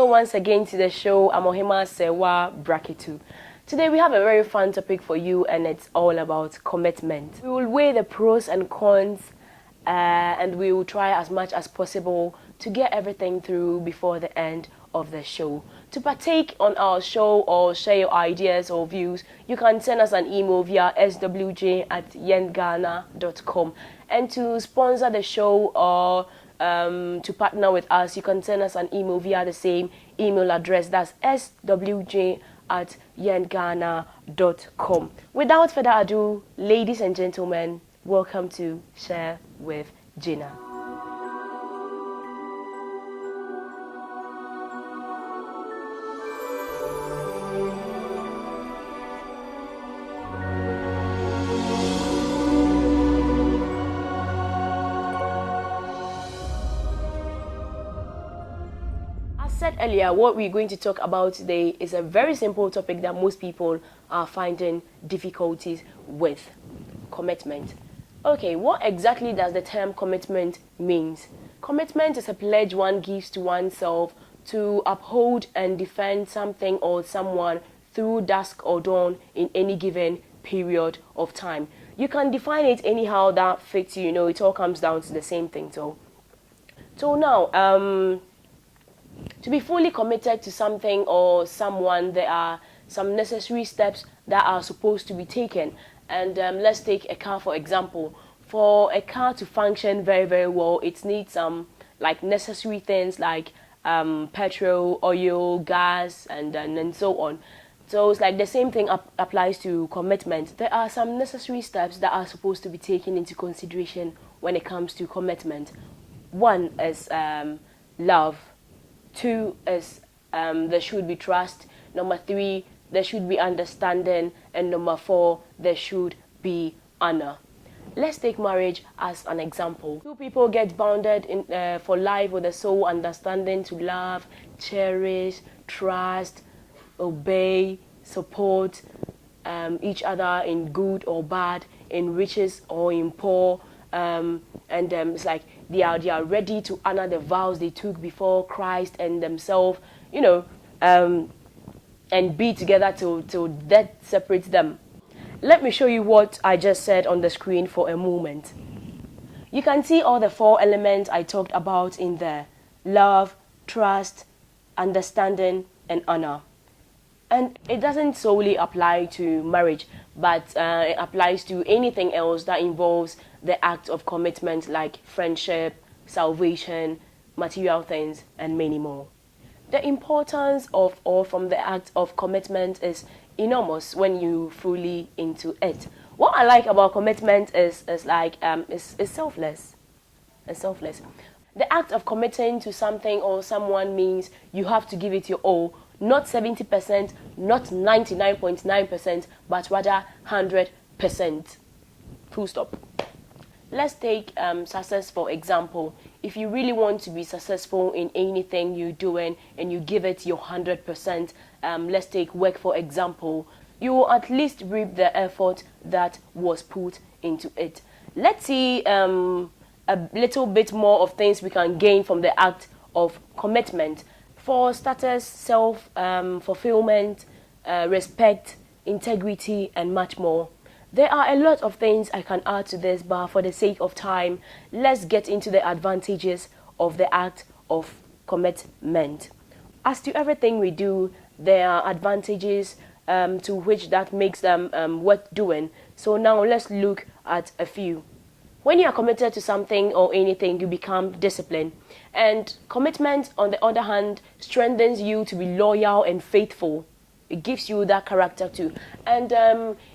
Welcome once again to the show. I'm Ohemaa Serwaa Brakatu. Today we have a very fun topic for you, and it's all about commitment. We will weigh the pros and cons and we will try as much as possible to get everything through before the end of the show. To partake on our show or share your ideas or views, you can send us an email via swj@yenghana.com. And to sponsor the show or to partner with us, you can send us an email via the same email address. That's swj@yenghana.com. Without further ado, ladies and gentlemen, welcome to Share with Gina. Earlier, what we're going to talk about today is a very simple topic that most people are finding difficulties with: commitment. Okay, what exactly does the term commitment means? Commitment is a pledge one gives to oneself to uphold and defend something or someone through dusk or dawn in any given period of time. You can define it anyhow that fits you. It all comes down to the same thing. So now, to be fully committed to something or someone, there are some necessary steps that are supposed to be taken. And let's take a car, for example. For a car to function very, very well, it needs some necessary things like petrol, oil, gas, and so on. So it's like the same thing applies to commitment. There are some necessary steps that are supposed to be taken into consideration when it comes to commitment. One is love. Two is there should be trust. Number three, there should be understanding. And number four, there should be honor. Let's take marriage as an example. Two people get bounded for life with a sole understanding to love, cherish, trust, obey, support each other in good or bad, in riches or in poor. It's like they are ready to honor the vows they took before Christ and themselves, and be together till death separates them. Let me show you what I just said on the screen for a moment. You can see all the four elements I talked about in there: love, trust, understanding, and honor. And it doesn't solely apply to marriage, but it applies to anything else that involves the act of commitment, like friendship, salvation, material things, and many more. The importance of or from the act of commitment is enormous when you fully into it. What I like about commitment is selfless. It's selfless. The act of committing to something or someone means you have to give it your all. Not 70%, not 99.9%, but rather 100%. Full stop. Let's take success for example. If you really want to be successful in anything you're doing and you give it your 100%, let's take work for example. You will at least reap the effort that was put into it. Let's see a little bit more of things we can gain from the act of commitment. For starters, self-fulfillment, respect, integrity, and much more. There are a lot of things I can add to this, but for the sake of time, let's get into the advantages of the act of commitment. As to everything we do, there are advantages to which that makes them worth doing. So now let's look at a few. When you are committed to something or anything, you become disciplined. And commitment, on the other hand, strengthens you to be loyal and faithful. It gives you that character too. And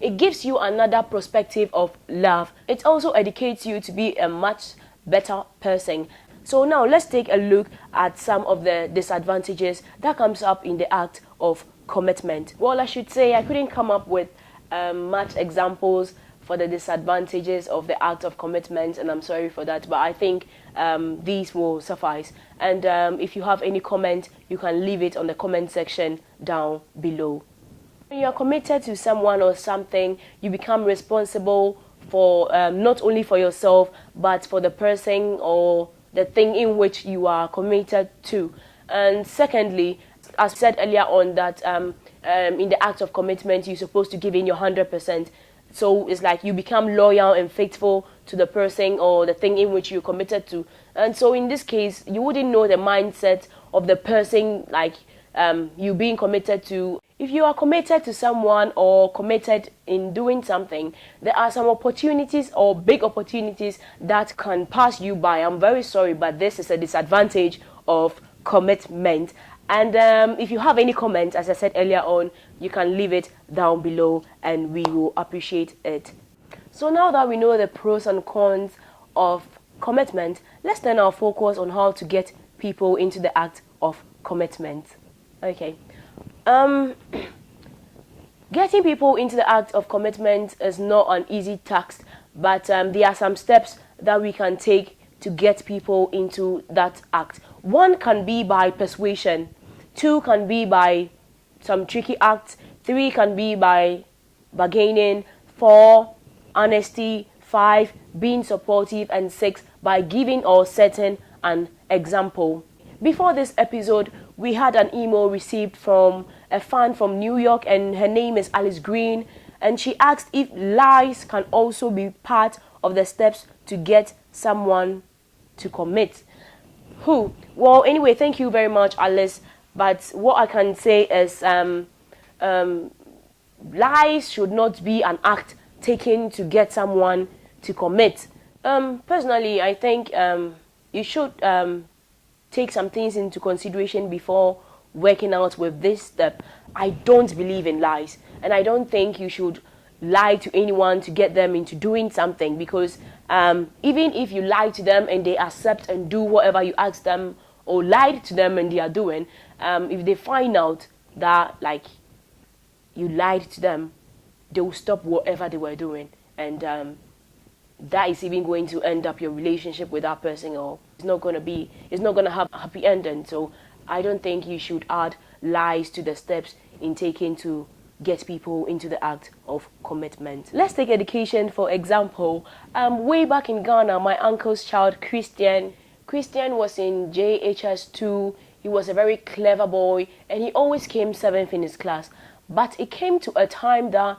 it gives you another perspective of love. It also educates you to be a much better person. So now let's take a look at some of the disadvantages that comes up in the act of commitment. Well, I should say I couldn't come up with much examples for the disadvantages of the act of commitment, and I'm sorry for that, but I think these will suffice. And if you have any comment, you can leave it on the comment section down below. When you are committed to someone or something, you become responsible for not only for yourself, but for the person or the thing in which you are committed to. And secondly, as said earlier on, that in the act of commitment, you're supposed to give in your 100%. So it's like you become loyal and faithful to the person or the thing in which you're committed to. And so in this case, you wouldn't know the mindset of the person like you being committed to. If you are committed to someone or committed in doing something, there are some opportunities or big opportunities that can pass you by. I'm very sorry, but this is a disadvantage of commitment. And if you have any comments, as I said earlier on, you can leave it down below and we will appreciate it. So now that we know the pros and cons of commitment, let's turn our focus on how to get people into the act of commitment. Okay. Getting people into the act of commitment is not an easy task, but there are some steps that we can take to get people into that act. One can be by persuasion. 2 can be by some tricky acts. 3 can be by bargaining. 4, honesty. 5, being supportive. And 6, by giving or setting an example. Before this episode, we had an email received from a fan from New York, and her name is Alice Green, and she asked if lies can also be part of the steps to get someone to commit. Well, anyway, thank you very much, Alice. But what I can say is lies should not be an act taken to get someone to commit. Personally, I think you should take some things into consideration before working out with this step. I don't believe in lies, and I don't think you should lie to anyone to get them into doing something, because even if you lie to them and they accept and do whatever you ask them, or lied to them and they are doing, if they find out that like you lied to them, they will stop whatever they were doing, and that is even going to end up your relationship with that person, or it's not going to have a happy ending. So I don't think you should add lies to the steps in taking to get people into the act of commitment. Let's take education for example. Way back in Ghana, my uncle's child Christian was in JHS2. He was a very clever boy, and he always came 7th in his class. But it came to a time that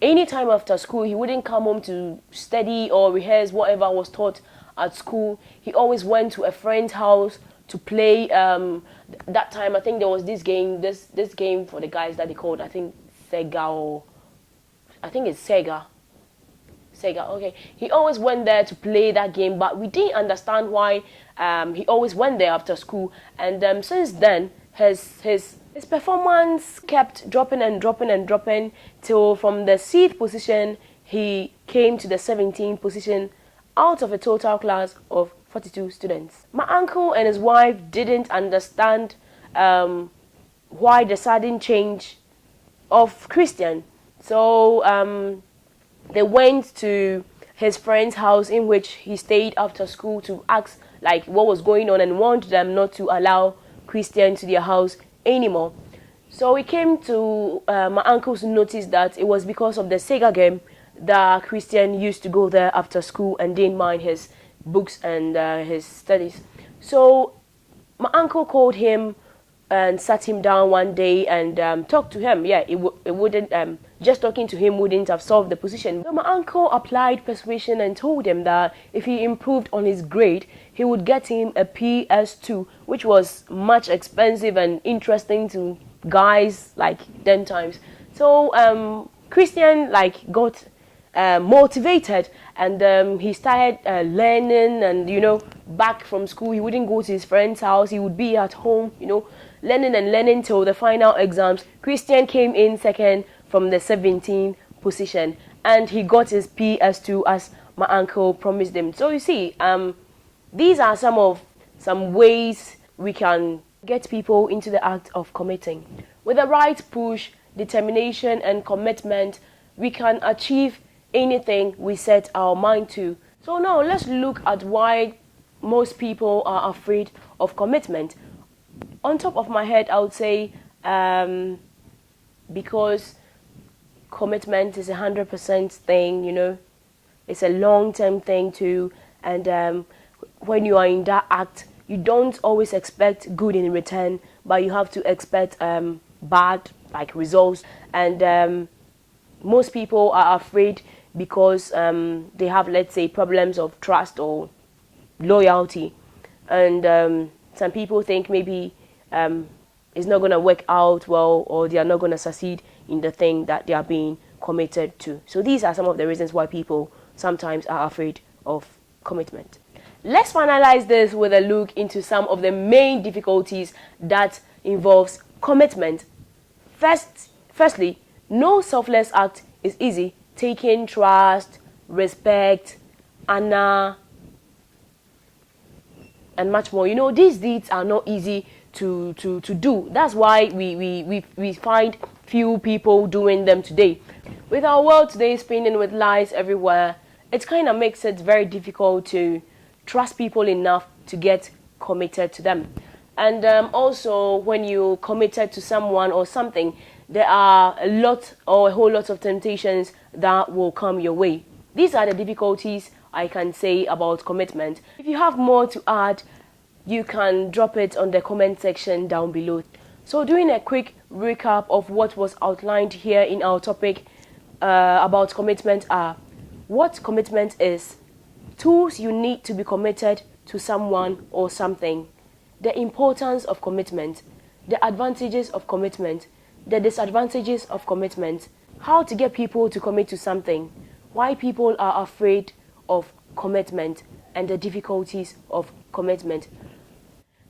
any time after school, he wouldn't come home to study or rehearse whatever was taught at school. He always went to a friend's house to play. That time, I think there was this game for the guys that they called, I think Sega, or I think it's Sega. Okay. He always went there to play that game, but we didn't understand why he always went there after school. And since then, his performance kept dropping till from the 6th position he came to the 17th position out of a total class of 42 students. My uncle and his wife didn't understand why the sudden change of Christian. So they went to his friend's house in which he stayed after school to ask like what was going on and warned them not to allow Christian to their house anymore. So it came to my uncle's notice that it was because of the Sega game that Christian used to go there after school and didn't mind his books and his studies. So my uncle called him and sat him down one day and talked to him. Yeah, it wouldn't, just talking to him wouldn't have solved the position. So my uncle applied persuasion and told him that if he improved on his grade, he would get him a PS2, which was much expensive and interesting to guys like then times. So Christian got motivated, and he started learning, and back from school he wouldn't go to his friend's house, he would be at home, learning till the final exams. Christian came in second from the 17th position, and he got his PS2 as my uncle promised him. So you see, these are some ways we can get people into the act of committing. With the right push, determination and commitment, we can achieve anything we set our mind to. So now let's look at why most people are afraid of commitment. On top of my head, I would say because commitment is 100% thing, it's a long-term thing too, and when you are in that act, you don't always expect good in return, but you have to expect bad like results. And most people are afraid because they have, let's say, problems of trust or loyalty, and some people think maybe it's not going to work out well, or they are not going to succeed in the thing that they are being committed to. So these are some of the reasons why people sometimes are afraid of commitment. Let's finalize this with a look into some of the main difficulties that involves commitment. Firstly, no selfless act is easy. Taking trust, respect, honor, and much more. You know, these deeds are not easy to do. That's why we find few people doing them today. With our world today spinning with lies everywhere, it kind of makes it very difficult to trust people enough to get committed to them. And also, when you committed to someone or something, there are a whole lot of temptations that will come your way. These are the difficulties I can say about commitment. If you have more to add, you can drop it on the comment section down below. So doing a quick recap of what was outlined here in our topic about commitment are: what commitment is, tools you need to be committed to someone or something, the importance of commitment, the advantages of commitment, the disadvantages of commitment, how to get people to commit to something, why people are afraid of commitment, and the difficulties of commitment.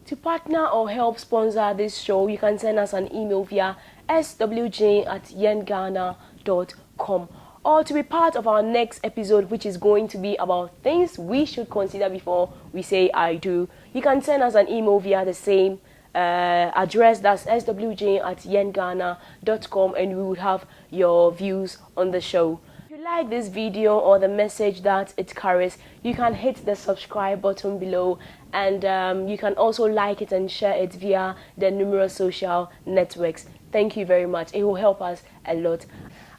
To partner or help sponsor this show, you can send us an email via swj@yenghana.com, or to be part of our next episode, which is going to be about things we should consider before we say I do. You can send us an email via the same address, that's swj@yenghana.com, and we will have your views on the show. If you like this video or the message that it carries, you can hit the subscribe button below, and you can also like it and share it via the numerous social networks. Thank you very much. It will help us a lot.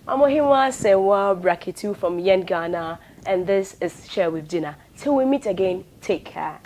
I'm Ohemaa Serwaa Brakatu from YenGhana, and this is Share with Gina. Till we meet again, take care.